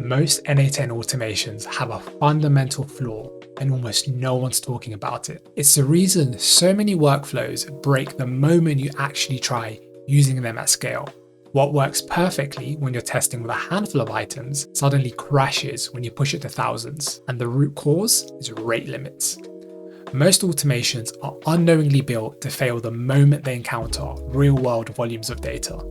Most n8n automations have a fundamental flaw and almost no one's talking about it. It's the reason so many workflows break the moment you actually try using them at scale. What works perfectly when you're testing with a handful of items suddenly crashes when you push it to thousands, and the root cause is rate limits. Most automations are unknowingly built to fail the moment they encounter real-world volumes of data.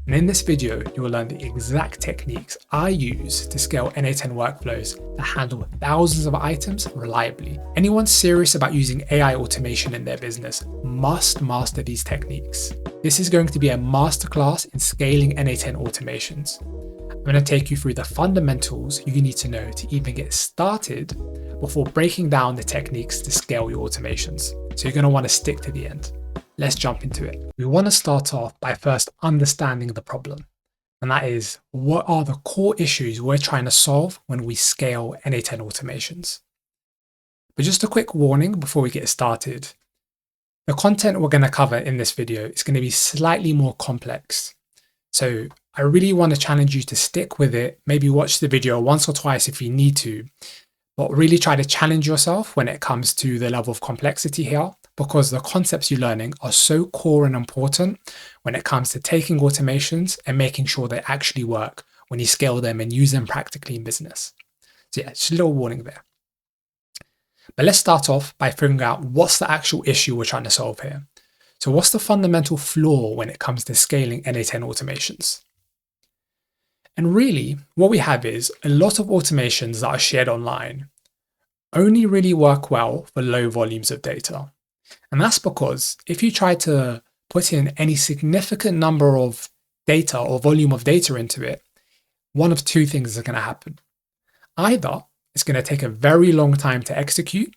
And in this video, you will learn the exact techniques I use to scale n8n workflows that handle thousands of items reliably. Anyone serious about using AI automation in their business must master these techniques. This is going to be a masterclass in scaling n8n automations. I'm going to take you through the fundamentals you need to know to even get started before breaking down the techniques to scale your automations. So you're going to want to stick to the end. Let's jump into it. We want to start off by first understanding the problem. And that is, what are the core issues we're trying to solve when we scale n8n automations? But just a quick warning before we get started. The content we're going to cover in this video is going to be slightly more complex. So I really want to challenge you to stick with it. Maybe watch the video once or twice if you need to, but really try to challenge yourself when it comes to the level of complexity here, because the concepts you're learning are so core and important when it comes to taking automations and making sure they actually work when you scale them and use them practically in business. So yeah, just a little warning there. But let's start off by figuring out what's the actual issue we're trying to solve here. So what's the fundamental flaw when it comes to scaling n8n automations? And really, what we have is a lot of automations that are shared online only really work well for low volumes of data. And that's because if you try to put in any significant number of data or volume of data into it, one of two things are going to happen. Either it's going to take a very long time to execute,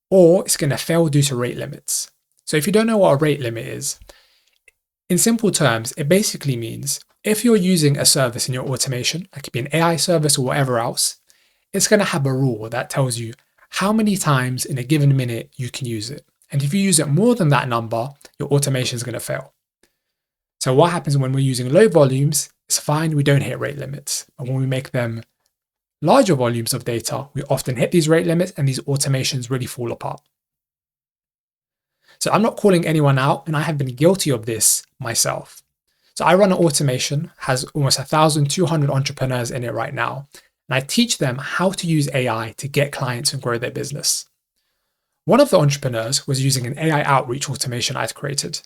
or it's going to fail due to rate limits. So if you don't know what a rate limit is, in simple terms, it basically means if you're using a service in your automation, it could be an AI service or whatever else, it's going to have a rule that tells you how many times in a given minute you can use it. And if you use it more than that number, your automation is going to fail. So what happens when we're using low volumes, it's fine, we don't hit rate limits. But when we make them larger volumes of data, we often hit these rate limits and these automations really fall apart. So I'm not calling anyone out, and I have been guilty of this myself. So I run an automation, has almost 1,200 entrepreneurs in it right now, and I teach them how to use AI to get clients and grow their business. One of the entrepreneurs was using an AI outreach automation I'd created,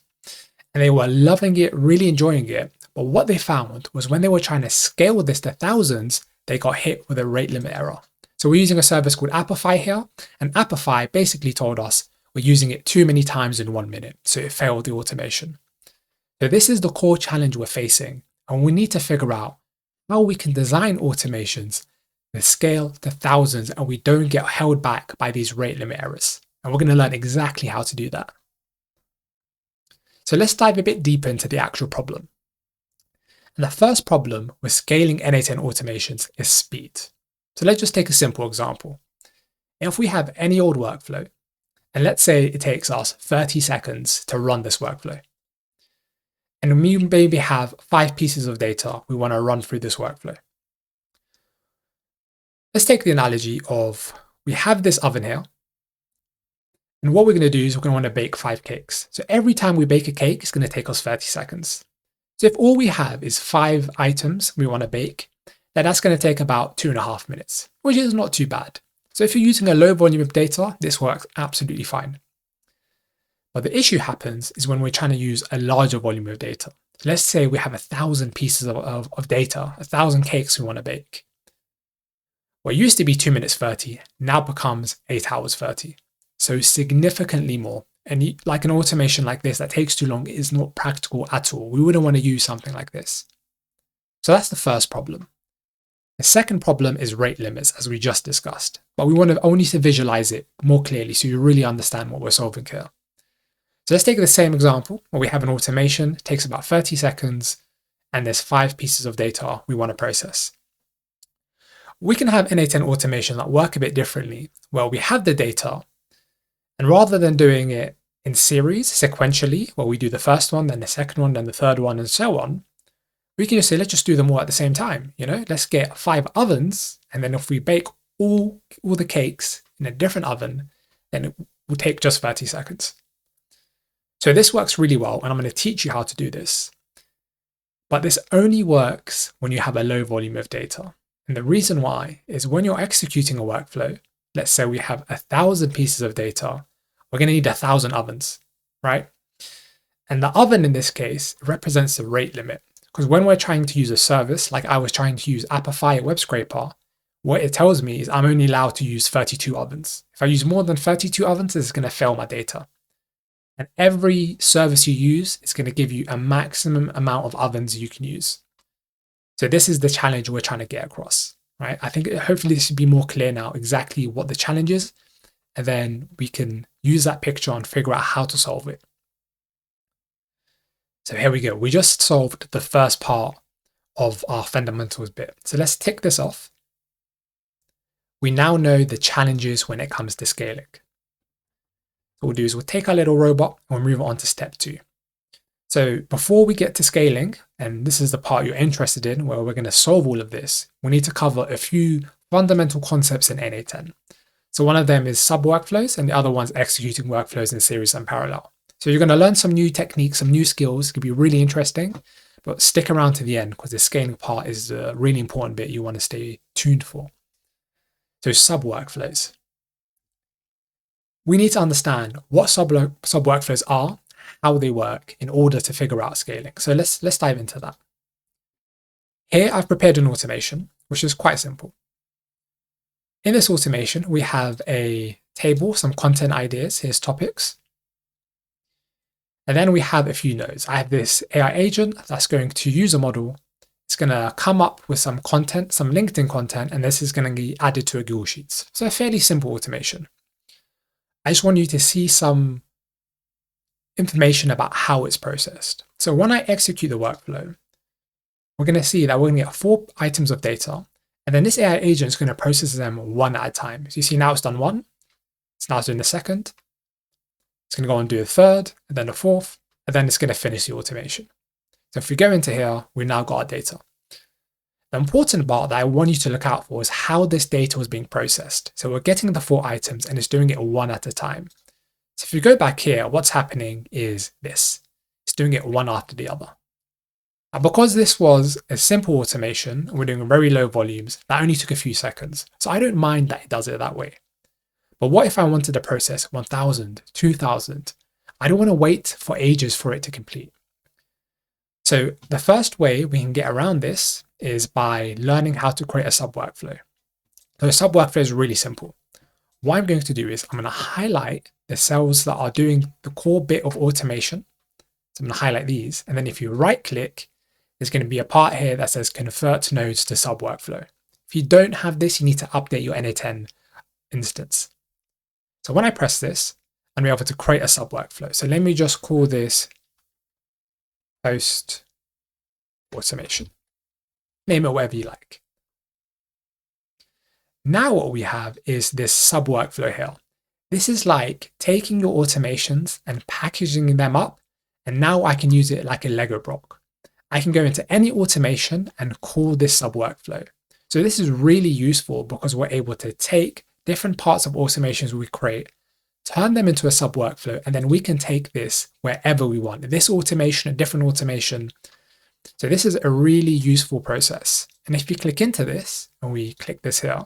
and they were loving it, really enjoying it. But what they found was when they were trying to scale this to thousands, they got hit with a rate limit error. So we're using a service called Appify here, and Appify basically told us we're using it too many times in 1 minute, so it failed the automation. So this is the core challenge we're facing, and we need to figure out how we can design automations that scale to thousands and we don't get held back by these rate limit errors. And we're going to learn exactly how to do that. So let's dive a bit deeper into the actual problem. And the first problem with scaling n8n automations is speed. So let's just take a simple example. If we have any old workflow, and let's say it takes us 30 seconds to run this workflow, and we maybe have 5 pieces of data we want to run through this workflow. Let's take the analogy of we have this oven here, and what we're going to do is we're going to want to bake 5 cakes. So every time we bake a cake, it's going to take us 30 seconds. So if all we have is 5 items we want to bake, then that's going to take about 2.5 minutes, which is not too bad. So if you're using a low volume of data, this works absolutely fine. But the issue happens is when we're trying to use a larger volume of data. Let's say we have 1,000 pieces of data, 1,000 cakes we want to bake. What used to be 2 minutes 30 now becomes 8 hours 30. So significantly more. And like an automation like this that takes too long is not practical at all. We wouldn't want to use something like this. So that's the first problem. The second problem is rate limits, as we just discussed. But we want to visualize it more clearly so you really understand what we're solving here. So let's take the same example where we have an automation, it takes about 30 seconds, and there's 5 pieces of data we want to process. We can have n8n automation that work a bit differently, where we have the data, and rather than doing it in series, sequentially, where we do the first one, then the second one, then the third one, and so on, We can just say, let's just do them all at the same time. Let's get 5 ovens. And then if we bake all the cakes in a different oven, then it will take just 30 seconds. So this works really well. And I'm going to teach you how to do this. But this only works when you have a low volume of data. And the reason why is when you're executing a workflow, let's say we have 1,000 pieces of data, we're going to need 1,000 ovens, right? And the oven in this case represents the rate limit. Because when we're trying to use a service, like I was trying to use Apify Web Scraper, what it tells me is I'm only allowed to use 32 ovens. If I use more than 32 ovens, it's going to fail my data. And every service you use is going to give you a maximum amount of ovens you can use. So this is the challenge we're trying to get across, right? I think hopefully this should be more clear now exactly what the challenge is, and then we can use that picture and figure out how to solve it. So here we go. We just solved the first part of our fundamentals bit. So let's tick this off. We now know the challenges when it comes to scaling. What we'll do is we'll take our little robot and we'll move on to step 2. So before we get to scaling, and this is the part you're interested in where we're going to solve all of this, we need to cover a few fundamental concepts in n8n. So one of them is sub-workflows and the other one's executing workflows in series and parallel. So you're going to learn some new techniques, some new skills. It could be really interesting, but stick around to the end because the scaling part is a really important bit you want to stay tuned for. So sub-workflows. We need to understand what sub-workflows are, how they work in order to figure out scaling. So let's dive into that. Here I've prepared an automation, which is quite simple. In this automation, we have a table, some content ideas. Here's topics. And then we have a few nodes. I have this AI agent that's going to use a model. It's going to come up with some content, some LinkedIn content, and this is going to be added to a Google Sheets. So a fairly simple automation. I just want you to see some information about how it's processed. So when I execute the workflow, we're going to see that we're going to get 4 items of data, and then this AI agent is going to process them one at a time. So you see now it's done 1, it's now doing the 2nd, it's going to go and do a 3rd, and then a 4th, and then it's going to finish the automation. So if we go into here, we've now got our data. The important part that I want you to look out for is how this data was being processed. So we're getting the 4 items and it's doing it one at a time. So if you go back here, what's happening is this. It's doing it one after the other. And because this was a simple automation, we're doing very low volumes, that only took a few seconds. So I don't mind that it does it that way. But what if I wanted to process 1,000, 2,000? I don't want to wait for ages for it to complete. So the first way we can get around this is by learning how to create a sub-workflow. So a sub-workflow is really simple. What I'm going to do is I'm going to highlight the cells that are doing the core bit of automation. So I'm going to highlight these. And then if you right click, there's going to be a part here that says convert nodes to sub-workflow. If you don't have this, you need to update your n8n instance. So when I press this, I'm able to create a sub-workflow. So let me just call this post automation. Name it whatever you like. Now what we have is this sub-workflow here. This is like taking your automations and packaging them up, and now I can use it like a Lego block. I can go into any automation and call this sub-workflow. So this is really useful because we're able to take different parts of automations we create, turn them into a sub-workflow, and then we can take this wherever we want. This automation, a different automation. So this is a really useful process. And if you click into this, and we click this here,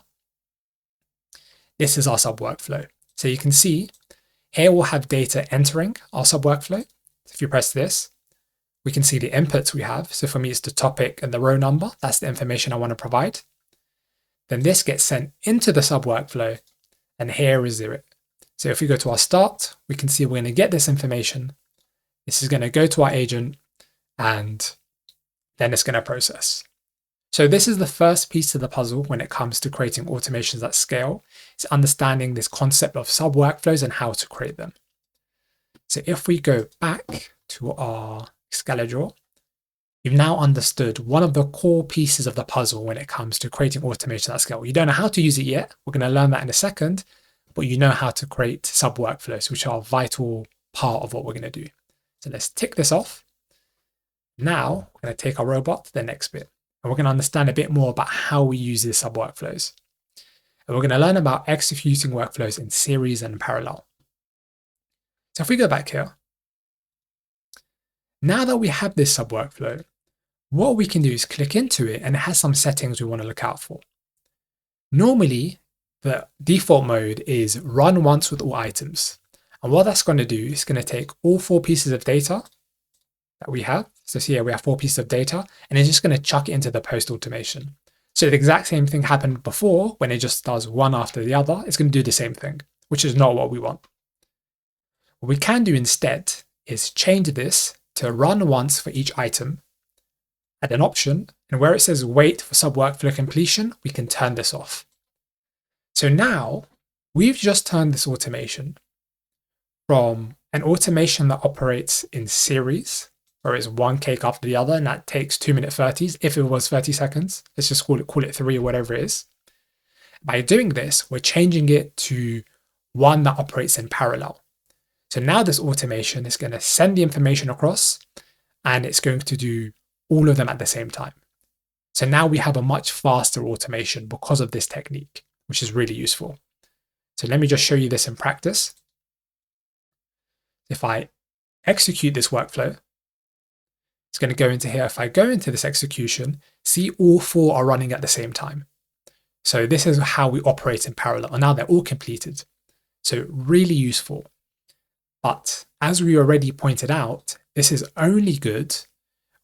this is our sub-workflow. So you can see here we'll have data entering our sub-workflow. So if you press this, we can see the inputs we have. So for me, it's the topic and the row number. That's the information I want to provide. Then this gets sent into the sub-workflow, and here is it. So if we go to our start, we can see we're going to get this information. This is going to go to our agent, and then it's going to process. So this is the first piece of the puzzle when it comes to creating automations at scale. It's understanding this concept of sub-workflows and how to create them. So if we go back to our Scala, you've now understood one of the core pieces of the puzzle when it comes to creating automation at scale. You don't know how to use it yet. We're going to learn that in a second, but you know how to create sub-workflows, which are a vital part of what we're going to do. So let's tick this off. Now we're going to take our robot to the next bit, and we're going to understand a bit more about how we use these sub-workflows. And we're going to learn about executing workflows in series and parallel. So if we go back here, now that we have this sub-workflow, what we can do is click into it, and it has some settings we want to look out for. Normally, the default mode is run once with all items. And what that's going to do is going to take all 4 pieces of data that we have. So see here, we have 4 pieces of data, and it's just going to chuck it into the post automation. So the exact same thing happened before when it just does one after the other. It's going to do the same thing, which is not what we want. What we can do instead is change this to run once for each item, add an option, and where it says wait for sub-workflow completion, we can turn this off. So now we've just turned this automation from an automation that operates in series, where it's one cake after the other, and that takes 2-minute 30s. If it was 30 seconds, let's just call it 3 or whatever it is. By doing this, we're changing it to one that operates in parallel. So now this automation is going to send the information across, and it's going to do all of them at the same time. So now we have a much faster automation because of this technique, which is really useful. So let me just show you this in practice. If I execute this workflow, it's going to go into here. If I go into this execution, see all 4 are running at the same time. So this is how we operate in parallel. And now they're all completed. So really useful. But as we already pointed out, this is only good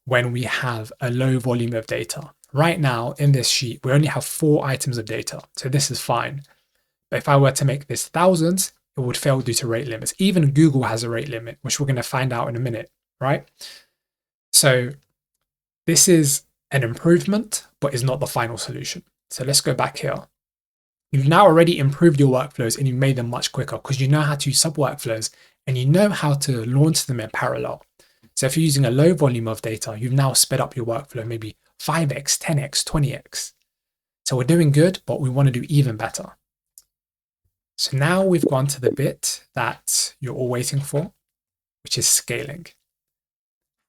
when we have a low volume of data. Right now in this sheet, we only have 4 items of data. So this is fine. But if I were to make this thousands, it would fail due to rate limits. Even Google has a rate limit, which we're going to find out in a minute, right? So this is an improvement, but is not the final solution. So let's go back here. You've now already improved your workflows, and you've made them much quicker because you know how to use sub-workflows, and you know how to launch them in parallel. So if you're using a low volume of data, you've now sped up your workflow, maybe 5x, 10x, 20x. So we're doing good, but we want to do even better. So now we've gone to the bit that you're all waiting for, which is scaling.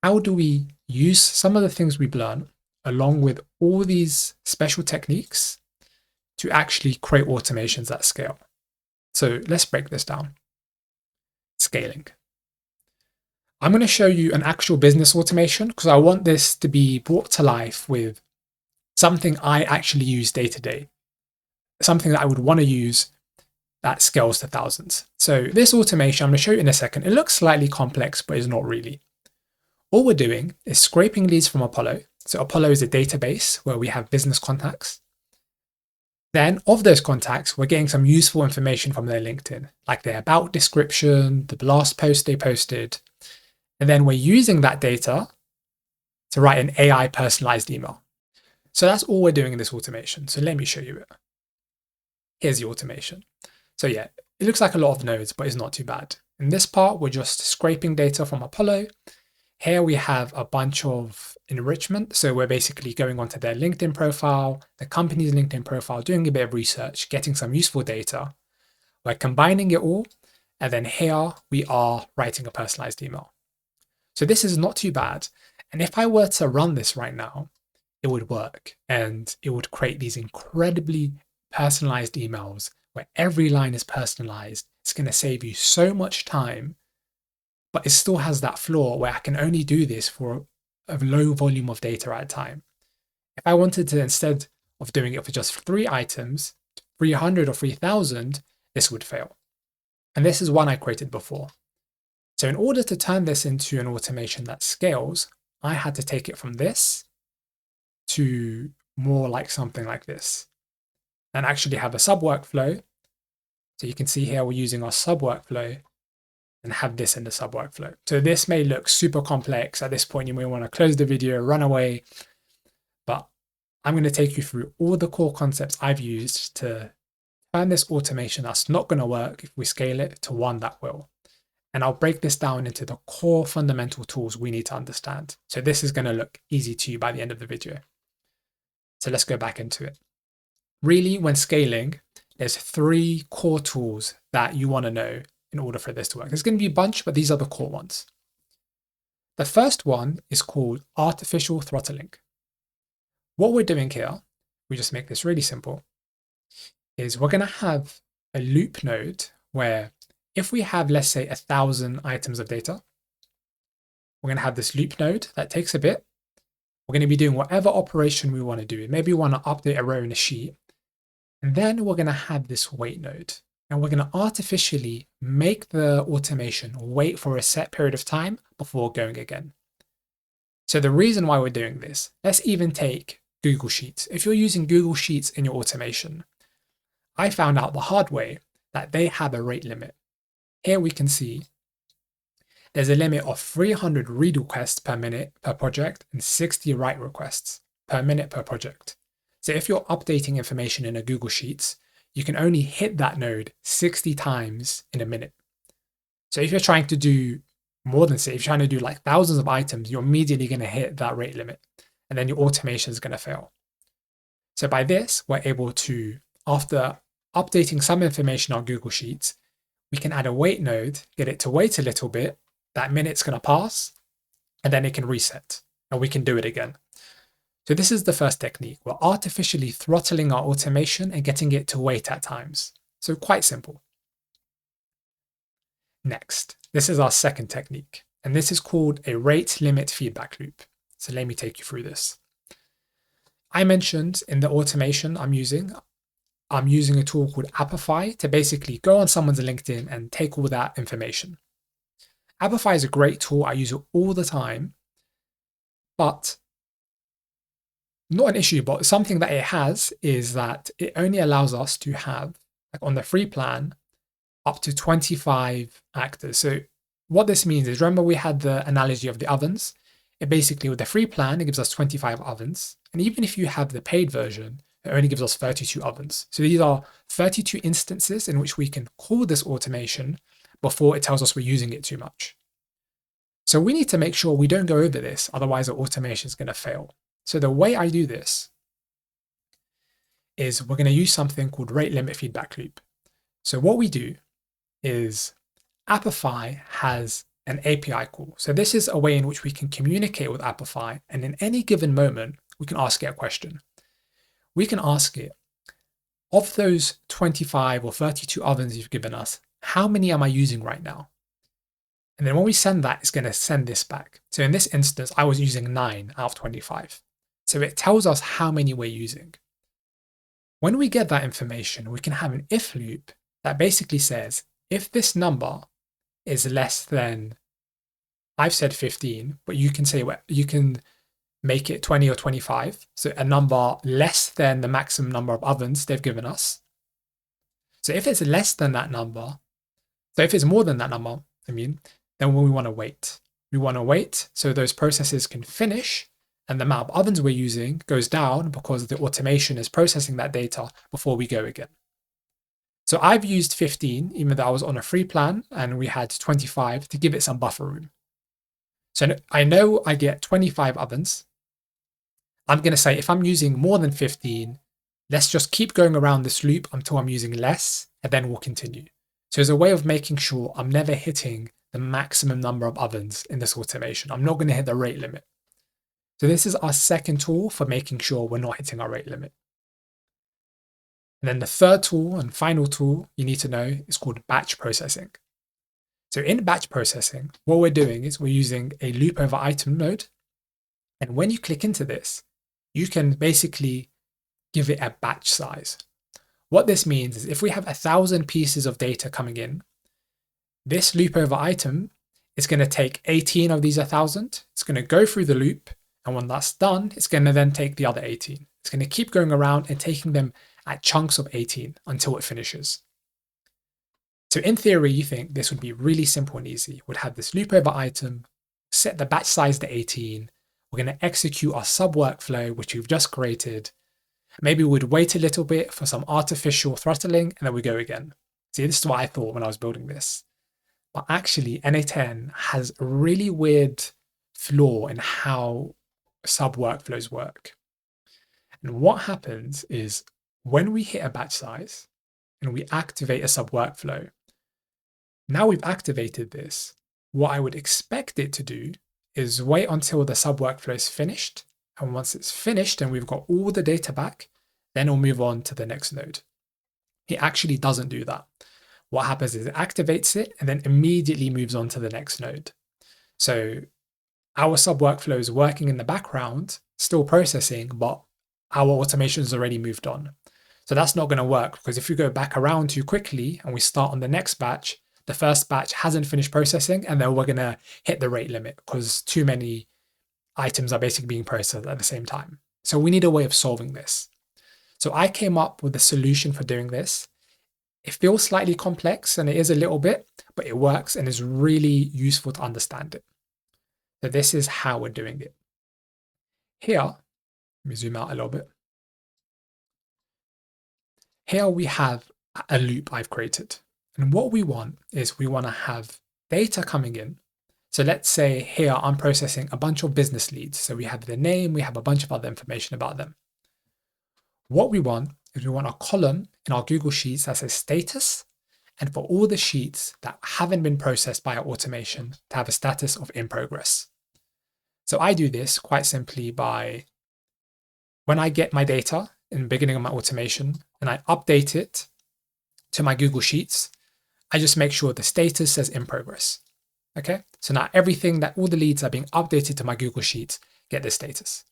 How do we use some of the things we've learned along with all these special techniques to actually create automations at scale? So let's break this down. Scaling. I'm going to show you an actual business automation because I want this to be brought to life with something I actually use day to day, something that I would want to use that scales to thousands. So this automation, I'm going to show you in a second. It looks slightly complex, but it's not really. All we're doing is scraping leads from Apollo. So Apollo is a database where we have business contacts. Then of those contacts, we're getting some useful information from their LinkedIn, like their about description, the last post they posted. And then we're using that data to write an AI personalized email. So that's all we're doing in this automation. So let me show you it. Here's the automation. So yeah, it looks like a lot of nodes, but it's not too bad. In this part, we're just scraping data from Apollo. Here we have a bunch of enrichment. So we're basically going onto their LinkedIn profile, the company's LinkedIn profile, doing a bit of research, getting some useful data. We're combining it all. And then here we are writing a personalized email. So this is not too bad. And if I were to run this right now, it would work. And it would create these incredibly personalized emails where every line is personalized. It's going to save you so much time, but it still has that flaw where I can only do this for a low volume of data at a time. If I wanted to, instead of doing it for just 3 items, 300 or 3000, this would fail. And this is one I created before. So in order to turn this into an automation that scales, I had to take it from this to more like something like this and actually have a sub workflow. So you can see here we're using our sub workflow and have this in the sub workflow. So this may look super complex. At this point, you may want to close the video, run away, but I'm going to take you through all the core concepts I've used to turn this automation that's not going to work if we scale it to one that will. And I'll break this down into the core fundamental tools we need to understand. So this is going to look easy to you by the end of the video. So let's go back into it. Really, when scaling, there's 3 core tools that you want to know in order for this to work. There's going to be a bunch, but these are the core ones. The first one is called artificial throttling. What we're doing here, we just make this really simple, is we're going to have a loop node where if we have, let's say, 1,000 items of data, we're going to have this loop node that takes a bit. We're going to be doing whatever operation we want to do. Maybe we want to update a row in a sheet. And then we're going to have this wait node. And we're going to artificially make the automation wait for a set period of time before going again. So the reason why we're doing this, let's even take Google Sheets. If you're using Google Sheets in your automation, I found out the hard way that they have a rate limit. Here we can see there's a limit of 300 read requests per minute per project and 60 write requests per minute per project. So if you're updating information in a Google Sheets, you can only hit that node 60 times in a minute. So if you're trying to do more than, say, if you're trying to do like thousands of items, you're immediately going to hit that rate limit, and then your automation is going to fail. So by this, we're able to, after updating some information on Google Sheets, we can add a wait node, get it to wait a little bit, that minute's going to pass, and then it can reset, and we can do it again. So this is the first technique. We're artificially throttling our automation and getting it to wait at times. So quite simple. Next, this is our second technique, and this is called a rate limit feedback loop. So let me take you through this. I mentioned in the automation I'm using a tool called Appify to basically go on someone's LinkedIn and take all that information. Appify is a great tool. I use it all the time, but not an issue, but something that it has is that it only allows us to have, like on the free plan, up to 25 actors. So what this means is, remember we had the analogy of the ovens? It basically, with the free plan, it gives us 25 ovens. And even if you have the paid version, it only gives us 32 ovens. So these are 32 instances in which we can call this automation before it tells us we're using it too much. So we need to make sure we don't go over this, otherwise our automation is going to fail. So the way I do this is we're going to use something called rate limit feedback loop. So what we do is Appify has an API call. So this is a way in which we can communicate with Appify, and in any given moment, we can ask it a question. We can ask it, of those 25 or 32 ovens you've given us, how many am I using right now? And then when we send that, it's going to send this back. So in this instance, I was using 9 out of 25. So it tells us how many we're using. When we get that information, we can have an if loop that basically says, if this number is less than, I've said 15, but you can say, you can make it 20 or 25. So a number less than the maximum number of ovens they've given us. So if it's less than that number, so if it's more than that number, then we want to wait. We want to wait so those processes can finish and the amount of ovens we're using goes down because the automation is processing that data before we go again. So I've used 15, even though I was on a free plan and we had 25 to give it some buffer room. So I know I get 25 ovens. I'm going to say if I'm using more than 15, let's just keep going around this loop until I'm using less, and then we'll continue. So it's a way of making sure I'm never hitting the maximum number of ovens in this automation. I'm not going to hit the rate limit. So this is our second tool for making sure we're not hitting our rate limit. And then the third tool and final tool you need to know is called batch processing. So in batch processing, what we're doing is we're using a loop over item node. And when you click into this, you can basically give it a batch size. What this means is if we have 1,000 pieces of data coming in, this loop over item is going to take 18 of these 1,000. It's going to go through the loop. And when that's done, it's going to then take the other 18. It's going to keep going around and taking them at chunks of 18 until it finishes. So in theory, you think this would be really simple and easy. We'd have this loop over item, set the batch size to 18. We're going to execute our sub workflow, which we've just created. Maybe we'd wait a little bit for some artificial throttling, and then we go again. See, this is what I thought when I was building this. But actually, n8n has a really weird flaw in how sub workflows work. And what happens is when we hit a batch size and we activate a sub workflow, now we've activated this. What I would expect it to do is wait until the sub workflow is finished. And once it's finished and we've got all the data back, then we'll move on to the next node. It actually doesn't do that. What happens is it activates it and then immediately moves on to the next node. So our sub workflow is working in the background, still processing, but our automation has already moved on. So that's not going to work, because if we go back around too quickly and we start on the next batch, the first batch hasn't finished processing, and then we're going to hit the rate limit because too many items are basically being processed at the same time. So we need a way of solving this. So I came up with a solution for doing this. It feels slightly complex, and it is a little bit, but it works and is really useful to understand it. So this is how we're doing it. Here, let me zoom out a little bit. Here we have a loop I've created. And what we want is we want to have data coming in. So let's say here I'm processing a bunch of business leads. So we have the name, we have a bunch of other information about them. What we want is we want a column in our Google Sheets that says status, and for all the sheets that haven't been processed by our automation to have a status of in progress. So I do this quite simply by, when I get my data in the beginning of my automation and I update it to my Google Sheets, I just make sure the status says in progress. Okay, so now everything that all the leads are being updated to my Google Sheets get this status.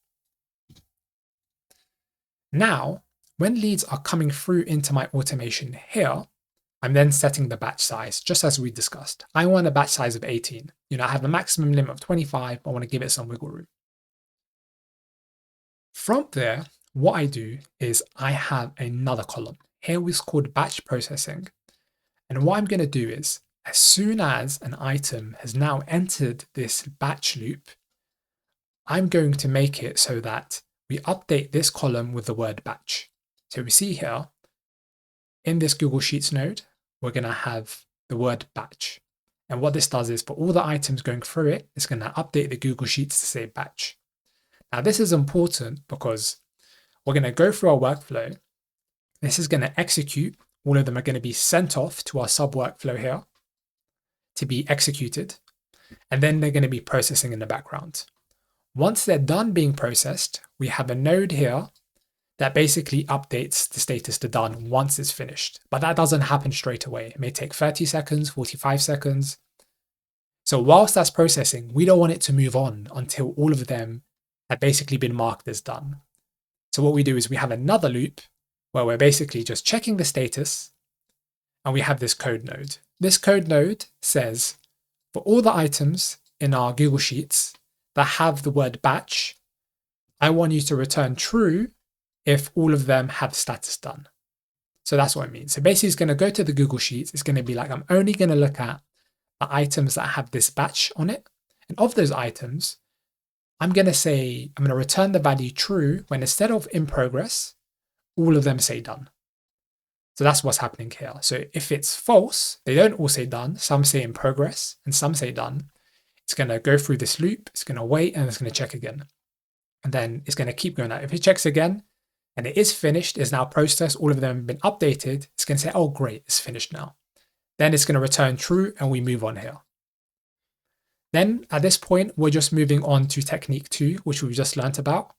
Now, when leads are coming through into my automation here, I'm then setting the batch size, just as we discussed. I want a batch size of 18. I have a maximum limit of 25, but I want to give it some wiggle room. From there, what I do is I have another column. Here it's called batch processing. And what I'm going to do is, as soon as an item has now entered this batch loop, I'm going to make it so that we update this column with the word batch. So we see here, in this Google Sheets node, we're going to have the word batch. And what this does is, for all the items going through it, it's going to update the Google Sheets to say batch. Now, this is important because we're going to go through our workflow. This is going to execute. All of them are going to be sent off to our sub workflow here to be executed. And then they're going to be processing in the background. Once they're done being processed, we have a node here that basically updates the status to done once it's finished. But that doesn't happen straight away. It may take 30 seconds, 45 seconds. So whilst that's processing, we don't want it to move on until all of them have basically been marked as done. So what we do is we have another loop where we're basically just checking the status, and we have this code node. This code node says, for all the items in our Google Sheets that have the word batch, I want you to return true if all of them have status done. So that's what it means. So basically it's going to go to the Google Sheets. It's going to be like, I'm only going to look at the items that have this batch on it. And of those items, I'm going to return the value true when, instead of in progress, all of them say done. So that's what's happening here. So if it's false, they don't all say done. Some say in progress and some say done. It's going to go through this loop. It's going to wait and it's going to check again. And then it's going to keep going out. If it checks again and it is finished, it's now processed, all of them have been updated, it's going to say, oh, great, it's finished now. Then it's going to return true and we move on here. Then at this point, we're just moving on to technique 2, which we've just learned about.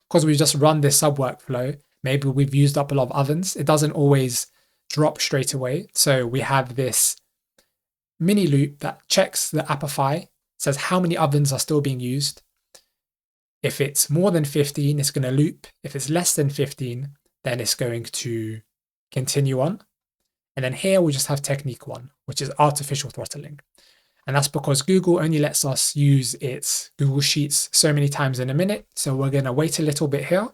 Because we've just run this sub workflow, maybe we've used up a lot of ovens. It doesn't always drop straight away. So we have this mini loop that checks the Appify, says how many ovens are still being used. If it's more than 15, it's going to loop. If it's less than 15, then it's going to continue on. And then here we just have technique 1, which is artificial throttling. And that's because Google only lets us use its Google Sheets so many times in a minute. So we're going to wait a little bit here.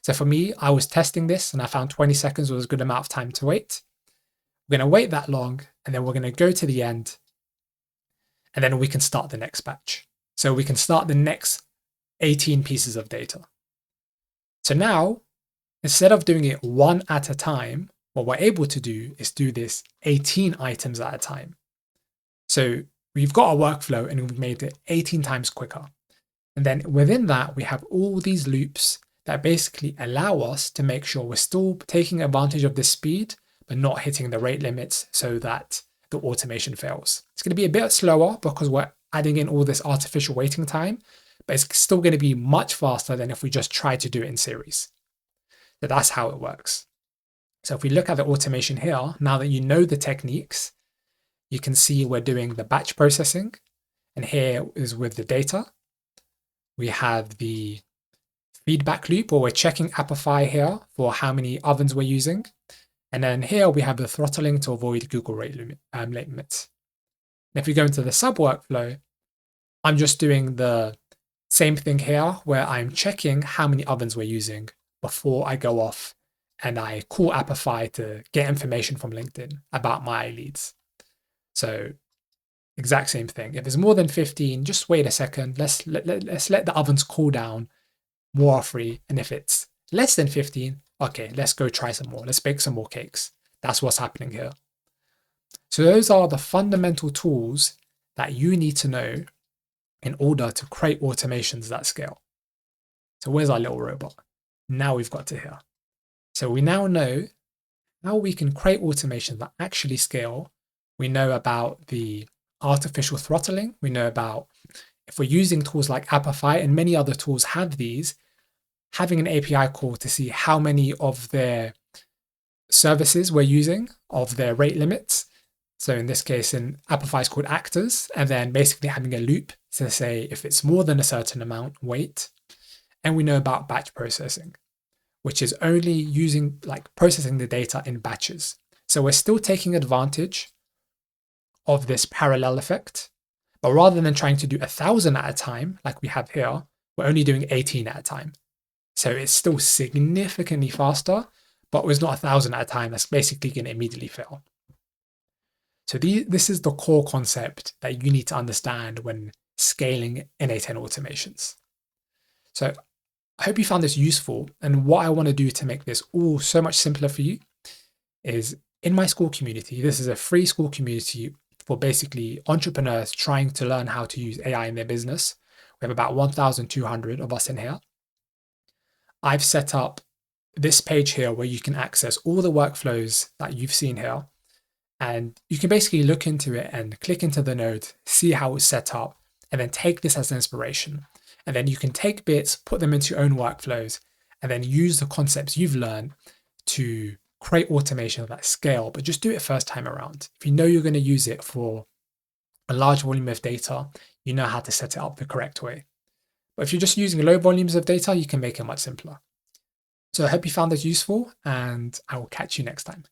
So for me, I was testing this and I found 20 seconds was a good amount of time to wait. We're going to wait that long, and then we're going to go to the end, and then we can start the next batch. So we can start the next 18 pieces of data. So now, instead of doing it one at a time, what we're able to do is do this 18 items at a time. So we've got a workflow and we've made it 18 times quicker. And then within that, we have all these loops that basically allow us to make sure we're still taking advantage of this speed, but not hitting the rate limits so that the automation fails. It's going to be a bit slower because we're adding in all this artificial waiting time, but it's still going to be much faster than if we just try to do it in series. So that's how it works. So if we look at the automation here, now that you know the techniques, you can see we're doing the batch processing. And here is with the data. We have the feedback loop, where we're checking Apify here for how many ovens we're using. And then here we have the throttling to avoid Google rate limits. And if we go into the sub workflow, I'm just doing the same thing here, where I'm checking how many ovens we're using before I go off and I call Apify to get information from LinkedIn about my leads. So exact same thing. If it's more than 15, just wait a second. Let's let the ovens cool down, more are free. And if it's less than 15, okay, let's go try some more. Let's bake some more cakes. That's what's happening here. So those are the fundamental tools that you need to know in order to create automations that scale. So where's our little robot? Now we've got to here. So we now know how we can create automations that actually scale. We know about the artificial throttling. We know about, if we're using tools like Apify, and many other tools have these, having an API call to see how many of their services we're using, of their rate limits. So in this case, in Apify is called actors, and then basically having a loop to say if it's more than a certain amount, wait. And we know about batch processing, which is only using, like, processing the data in batches. So we're still taking advantage of this parallel effect, but rather than trying to do 1,000 at a time, like we have here, we're only doing 18 at a time. So it's still significantly faster, but it's not 1,000 at a time. That's basically going to immediately fail. So this is the core concept that you need to understand when scaling n8n automations. So I hope you found this useful. And what I want to do to make this all so much simpler for you is, in my Skool community, this is a free Skool community for basically entrepreneurs trying to learn how to use AI in their business. We have about 1,200 of us in here. I've set up this page here where you can access all the workflows that you've seen here. And you can basically look into it and click into the node, see how it's set up, and then take this as inspiration. And then you can take bits, put them into your own workflows, and then use the concepts you've learned to create automation of that scale, but just do it first time around. If you know you're going to use it for a large volume of data, you know how to set it up the correct way. But if you're just using low volumes of data, you can make it much simpler. So I hope you found this useful, and I will catch you next time.